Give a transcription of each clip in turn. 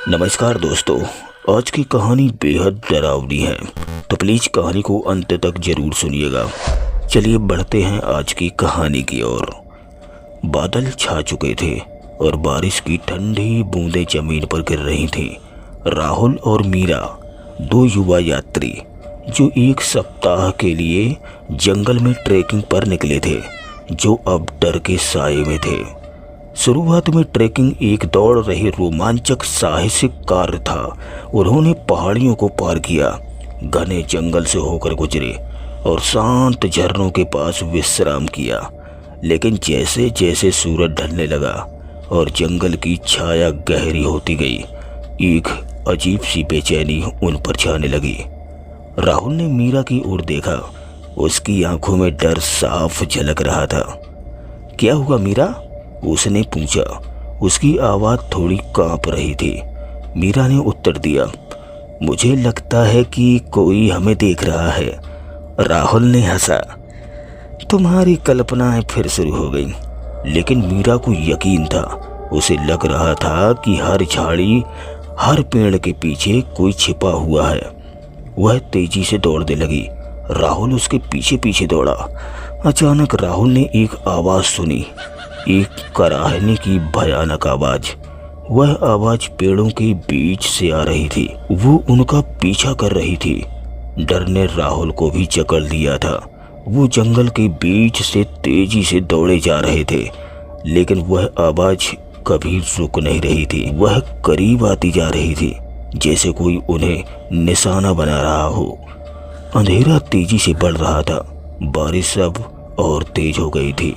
नमस्कार दोस्तों, आज की कहानी बेहद डरावनी है, तो प्लीज़ कहानी को अंत तक जरूर सुनिएगा। चलिए बढ़ते हैं आज की कहानी की ओर। बादल छा चुके थे और बारिश की ठंडी बूंदें जमीन पर गिर रही थीं। राहुल और मीरा, दो युवा यात्री जो एक सप्ताह के लिए जंगल में ट्रैकिंग पर निकले थे, जो अब डर के साए में थे। शुरुआत में ट्रैकिंग एक दौड़ रही रोमांचक साहसिक कार्य था। उन्होंने पहाड़ियों को पार किया, घने जंगल से होकर गुजरे और शांत झरनों के पास विश्राम किया। लेकिन जैसे जैसे सूरज ढलने लगा और जंगल की छाया गहरी होती गई, एक अजीब सी बेचैनी उन पर छाने लगी। राहुल ने मीरा की ओर देखा, उसकी आंखों में डर साफ झलक रहा था। क्या हुआ मीरा? उसने पूछा। उसकी आवाज़ थोड़ी कांप रही थी। मीरा ने उत्तर दिया, मुझे लगता है कि कोई हमें देख रहा है। राहुल ने हंसा। तुम्हारी कल्पनाएं फिर शुरू हो गई। लेकिन मीरा को यकीन था, उसे लग रहा था कि हर झाड़ी, हर पेड़ के पीछे कोई छिपा हुआ है। वह तेजी से दौड़ने लगी। राहुल उसके पीछे पीछे दौड़ा। अचानक राहुल ने एक आवाज़ सुनी, एक कराहने की भयानक आवाज। वह आवाज पेड़ों के बीच से आ रही थी। वो उनका पीछा कर रही थी। डर ने राहुल को भी जकड़ लिया था। वो जंगल के बीच से तेजी से दौड़े जा रहे थे, लेकिन वह आवाज कभी रुक नहीं रही थी। वह करीब आती जा रही थी, जैसे कोई उन्हें निशाना बना रहा हो। अंधेरा तेजी से बढ़ रहा था। बारिश अब और तेज हो गई थी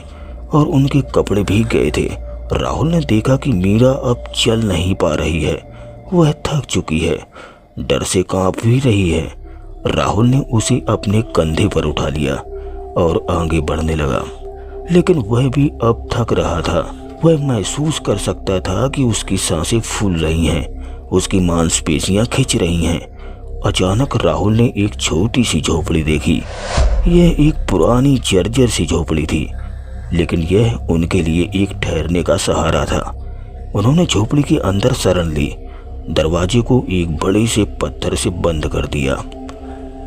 और उनके कपड़े भीग गए थे। राहुल ने देखा कि मीरा अब चल नहीं पा रही है। वह थक चुकी है, डर से कांप भी रही है। राहुल ने उसे अपने कंधे पर उठा लिया और आगे बढ़ने लगा, लेकिन वह भी अब थक रहा था। वह महसूस कर सकता था कि उसकी सांसें फूल रही हैं, उसकी मांसपेशियां खिंच रही हैं। अचानक राहुल ने एक छोटी सी झोपड़ी देखी। यह एक पुरानी जर्जर सी झोपड़ी थी, लेकिन यह उनके लिए एक ठहरने का सहारा था। उन्होंने झोपड़ी के अंदर शरण ली, दरवाजे को एक बड़े से पत्थर से बंद कर दिया।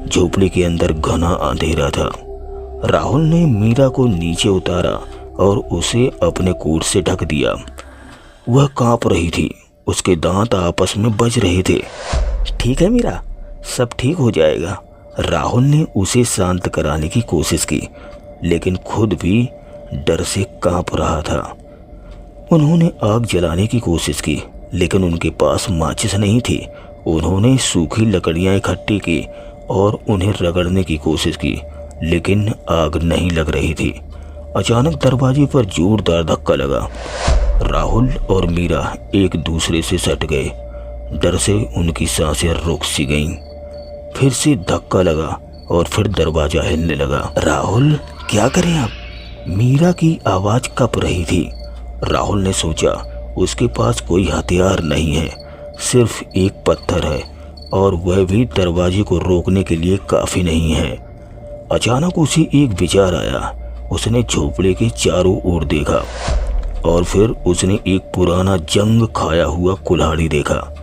झोपड़ी के अंदर घना अंधेरा था। राहुल ने मीरा को नीचे उतारा और उसे अपने कोट से ढक दिया। वह कांप रही थी, उसके दांत आपस में बज रहे थे। ठीक है मीरा, सब ठीक हो जाएगा। राहुल ने उसे शांत कराने की कोशिश की, लेकिन खुद भी डर से कांप रहा था। उन्होंने आग जलाने की कोशिश की, लेकिन उनके पास माचिस नहीं थी। उन्होंने सूखी लकड़ियां इकट्ठी की और उन्हें रगड़ने की कोशिश की, लेकिन आग नहीं लग रही थी। अचानक दरवाजे पर जोरदार धक्का लगा। राहुल और मीरा एक दूसरे से सट गए। डर से उनकी सांसें रुक सी गईं। फिर से धक्का लगा और फिर दरवाजा हिलने लगा। राहुल, क्या करें अब? मीरा की आवाज कप रही थी। राहुल ने सोचा, उसके पास कोई हथियार नहीं है, सिर्फ एक पत्थर है, और वह भी दरवाजे को रोकने के लिए काफी नहीं है। अचानक उसे एक विचार आया। उसने झोपड़े के चारों ओर देखा और फिर उसने एक पुराना जंग खाया हुआ कुल्हाड़ी देखा।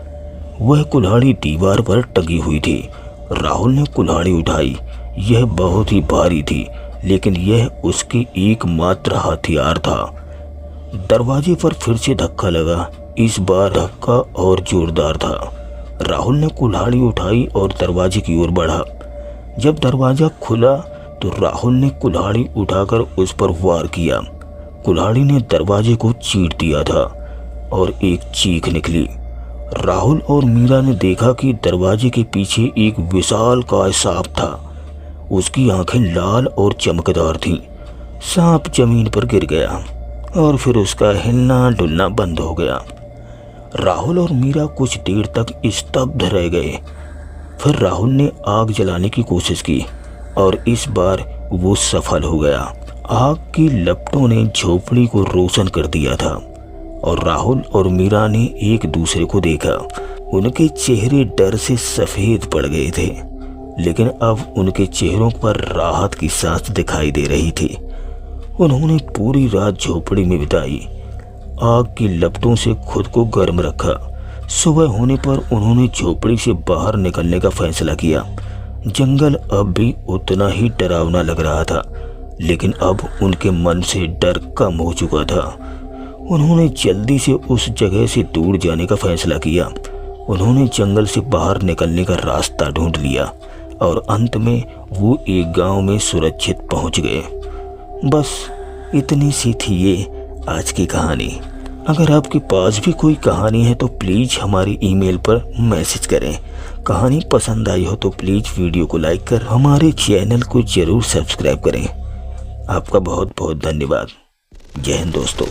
वह कुल्हाड़ी दीवार पर टंगी हुई थी। राहुल ने कुल्हाड़ी उठाई। यह बहुत ही भारी थी, लेकिन यह उसके एकमात्र हथियार था। दरवाजे पर फिर से धक्का लगा। इस बार धक्का और जोरदार था। राहुल ने कुल्हाड़ी उठाई और दरवाजे की ओर बढ़ा। जब दरवाजा खुला तो राहुल ने कुल्हाड़ी उठाकर उस पर वार किया। कुल्हाड़ी ने दरवाजे को चीर दिया था और एक चीख निकली। राहुल और मीरा ने देखा कि दरवाजे के पीछे एक विशालकाय सांप था। उसकी आंखें लाल और चमकदार थीं। सांप जमीन पर गिर गया और फिर उसका हिलना डुलना बंद हो गया। राहुल और मीरा कुछ देर तक स्तब्ध रह गए। फिर राहुल ने आग जलाने की कोशिश की और इस बार वो सफल हो गया। आग की लपटों ने झोपड़ी को रोशन कर दिया था और राहुल और मीरा ने एक दूसरे को देखा। उनके चेहरे डर से सफेद पड़ गए थे, लेकिन अब उनके चेहरों पर राहत की सांस दिखाई दे रही थी। उन्होंने पूरी रात झोपड़ी में बिताई, आग की लपटों से खुद को गर्म रखा, सुबह होने पर उन्होंने झोपड़ी से बाहर निकलने का फैसला किया। जंगल अब भी उतना ही डरावना लग रहा था, लेकिन अब उनके मन से डर कम हो चुका था। उन्होंने जल्दी से उस जगह से दूर जाने का फैसला किया। उन्होंने जंगल से बाहर निकलने का रास्ता ढूंढ लिया और अंत में वो एक गांव में सुरक्षित पहुंच गए। बस इतनी सी थी ये आज की कहानी। अगर आपके पास भी कोई कहानी है तो प्लीज़ हमारी ईमेल पर मैसेज करें। कहानी पसंद आई हो तो प्लीज़ वीडियो को लाइक कर हमारे चैनल को ज़रूर सब्सक्राइब करें। आपका बहुत बहुत धन्यवाद। जय हिंद दोस्तों।